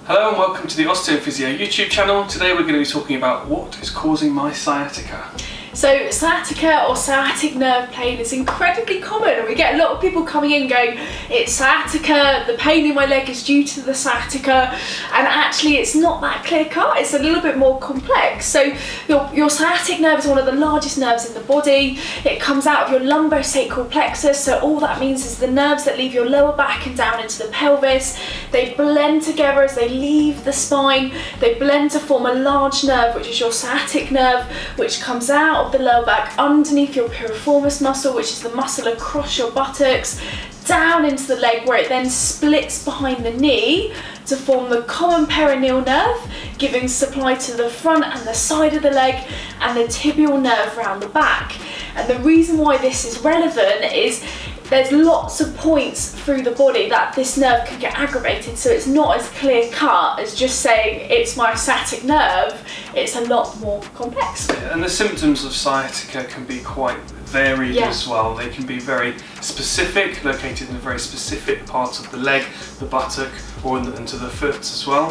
Hello and welcome to the Osteophysio YouTube channel. Today we're going to be talking about what is causing my sciatica. So sciatica or sciatic nerve pain is incredibly common, and we get a lot of people coming in going, it's sciatica, the pain in my leg is due to the sciatica, and actually it's not that clear cut, it's a little bit more complex. So your sciatic nerve is one of the largest nerves in the body. It comes out of your lumbosacral plexus, so all that means is the nerves that leave your lower back and down into the pelvis, they blend together as they leave the spine, they blend to form a large nerve, which is your sciatic nerve, which comes out of the lower back underneath your piriformis muscle, which is the muscle across your buttocks, down into the leg, where it then splits behind the knee to form the common peroneal nerve, giving supply to the front and the side of the leg, and the tibial nerve round the back. And the reason why this is relevant is there's lots of points through the body that this nerve can get aggravated, so it's not as clear cut as just saying it's my sciatic nerve. It's a lot more complex. And the symptoms of sciatica can be quite varied as well. They can be very specific, located in a very specific part of the leg, the buttock, or into the foot as well.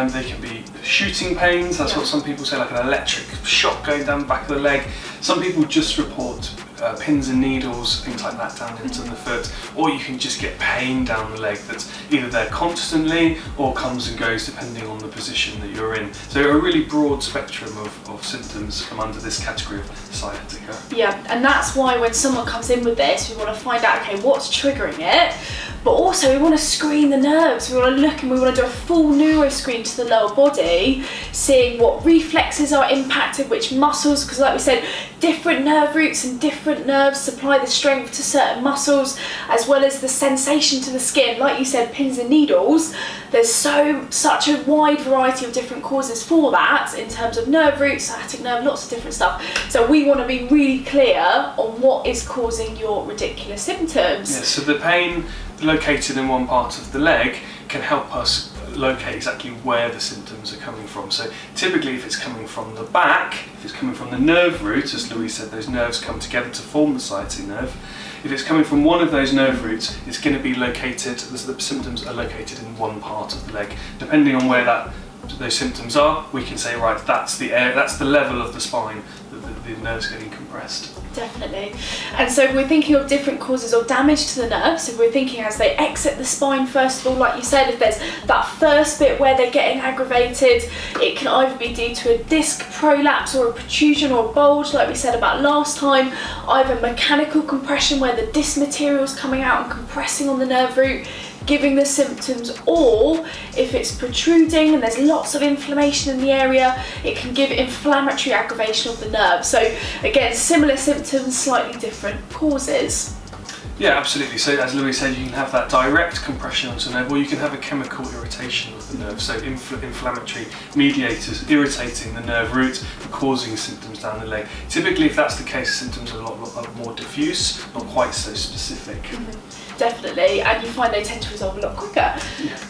They can be shooting pains, that's what some people say, like an electric shock going down the back of the leg. Some people just report pins and needles, things like that down into the foot, or you can just get pain down the leg that's either there constantly or comes and goes depending on the position that you're in. So a really broad spectrum of symptoms come under this category of sciatica. Yeah, and that's why when someone comes in with this, we want to find out, okay, what's triggering it, but also we want to screen the nerves. We want to look and we want to do a full neuro screen to the lower body, seeing what reflexes are impacted, which muscles, because like we said, different nerve roots and different nerves supply the strength to certain muscles, as well as the sensation to the skin. Like you said, pins and needles, there's such a wide variety of different causes for that in terms of nerve roots, sciatic nerve, lots of different stuff. So we want to be really clear on what is causing your ridiculous symptoms. Yeah, so the pain located in one part of the leg can help us locate exactly where the symptoms are coming from. So typically if it's coming from the back, if it's coming from the nerve root, as Louise said, those nerves come together to form the sciatic nerve. If it's coming from one of those nerve roots, it's going to be located, the symptoms are located in one part of the leg. Depending on where those symptoms are, we can say, right, that's the level of the spine that the nerve's getting compressed. Definitely. And so we're thinking of different causes of damage to the nerves. So we're thinking as they exit the spine, first of all, like you said, if there's that first bit where they're getting aggravated, it can either be due to a disc prolapse or a protrusion or a bulge, like we said about last time, either mechanical compression where the disc material is coming out and compressing on the nerve root, giving the symptoms, or if it's protruding and there's lots of inflammation in the area, it can give inflammatory aggravation of the nerve. So again, similar symptoms, slightly different causes. Yeah, absolutely. So as Louise said, you can have that direct compression onto the nerve, or you can have a chemical irritation of the nerve. So inflammatory mediators irritating the nerve root and causing symptoms down the leg. Typically, if that's the case, symptoms are a lot more diffuse, not quite so specific. Definitely, and you find they tend to resolve a lot quicker.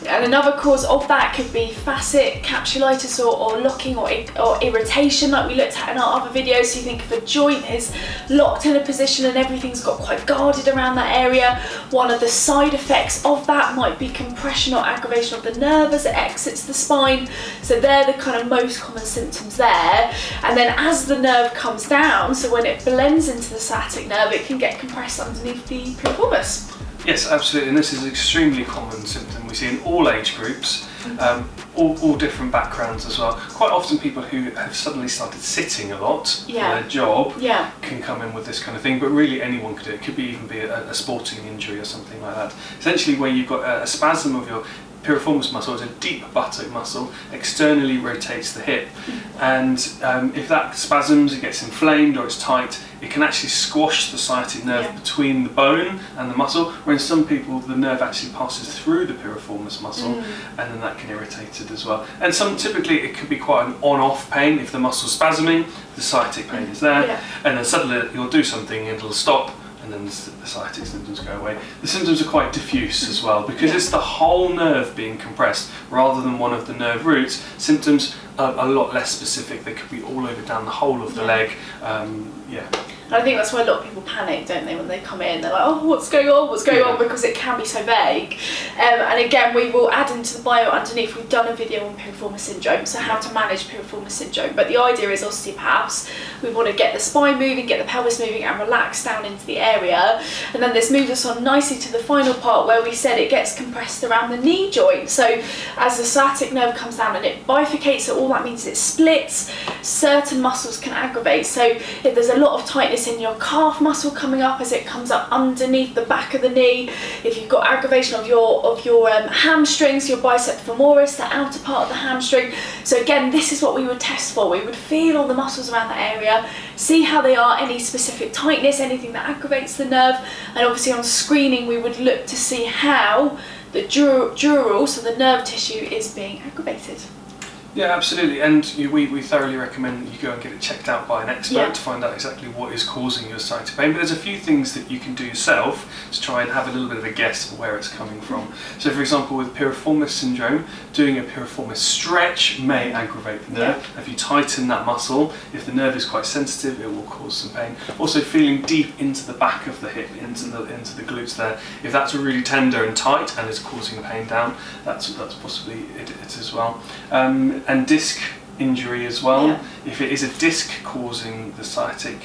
And another cause of that could be facet, capsulitis, or locking or irritation, like we looked at in our other videos. So you think if a joint is locked in a position and everything's got quite guarded around that area, one of the side effects of that might be compression or aggravation of the nerve as it exits the spine. So they're the kind of most common symptoms there. And then as the nerve comes down, so when it blends into the sciatic nerve, it can get compressed underneath the piriformis. Yes, absolutely, and this is an extremely common symptom we see in all age groups, all different backgrounds as well. Quite often people who have suddenly started sitting a lot for their job can come in with this kind of thing, but really anyone could do it. It could even be a sporting injury or something like that. Essentially where you've got a spasm of your piriformis muscle, is a deep buttock muscle, externally rotates the hip, and if that spasms, it gets inflamed or it's tight, it can actually squash the sciatic nerve between the bone and the muscle, where in some people the nerve actually passes through the piriformis muscle, and then that can irritate it as well. And typically it could be quite an on-off pain. If the muscle's spasming, the sciatic pain is there, and then suddenly you'll do something and it'll stop, and then the sciatic symptoms go away. The symptoms are quite diffuse as well, because it's the whole nerve being compressed rather than one of the nerve roots. Symptoms are a lot less specific. They could be all over down the whole of the leg. And I think that's why a lot of people panic, don't they, when they come in? They're like, oh, what's going on? Because it can be so vague. And again, we will add into the bio underneath, we've done a video on piriformis syndrome, so how to manage piriformis syndrome. But the idea is osteopaths, we want to get the spine moving, get the pelvis moving, and relax down into the area. And then this moves us on nicely to the final part where we said it gets compressed around the knee joint. So as the sciatic nerve comes down and it bifurcates, so all that means it splits, certain muscles can aggravate. So if there's a lot of tightness in your calf muscle coming up as it comes up underneath the back of the knee, if you've got aggravation of your hamstrings, your bicep femoris, the outer part of the hamstring. So again, this is what we would test for. We would feel all the muscles around that area, see how they are, any specific tightness, anything that aggravates the nerve, and obviously on screening we would look to see how the dural, so the nerve tissue, is being aggravated. Yeah, absolutely, and we thoroughly recommend that you go and get it checked out by an expert to find out exactly what is causing your sciatic pain. But there's a few things that you can do yourself to try and have a little bit of a guess of where it's coming from. So for example, with piriformis syndrome, doing a piriformis stretch may aggravate the nerve. If you tighten that muscle, if the nerve is quite sensitive, it will cause some pain. Also feeling deep into the back of the hip, into the glutes there, if that's really tender and tight and is causing pain down, that's possibly it as well. And disc injury as well. Yeah. If it is a disc causing the sciatic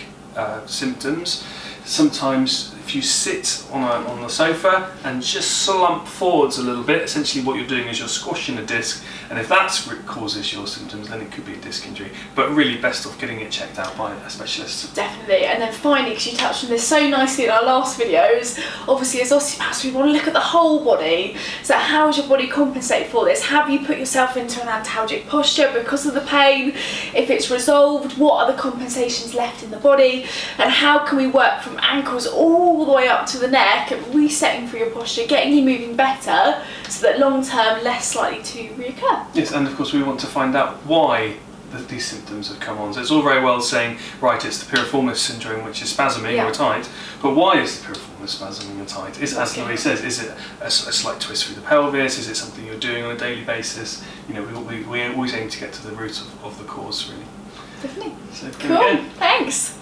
symptoms, sometimes if you sit on the sofa and just slump forwards a little bit, essentially what you're doing is you're squashing a disc, and if that's what causes your symptoms, then it could be a disc injury. But really best off getting it checked out by a specialist. Definitely. And then finally, because you touched on this so nicely in our last videos, obviously as osteopaths we want to look at the whole body. So how does your body compensate for this? Have you put yourself into an antalgic posture because of the pain? If it's resolved, what are the compensations left in the body? And how can we work from ankles all the way up to the neck, resetting for your posture, getting you moving better, so that long term less likely to reoccur? Yes, and of course we want to find out why these symptoms have come on. So it's all very well saying, right, it's the piriformis syndrome which is spasming or tight, but why is the piriformis spasming and tight? As Louise says, is it a slight twist through the pelvis? Is it something you're doing on a daily basis? You know, we always aim to get to the root of the cause, really. Definitely. So cool. Thanks.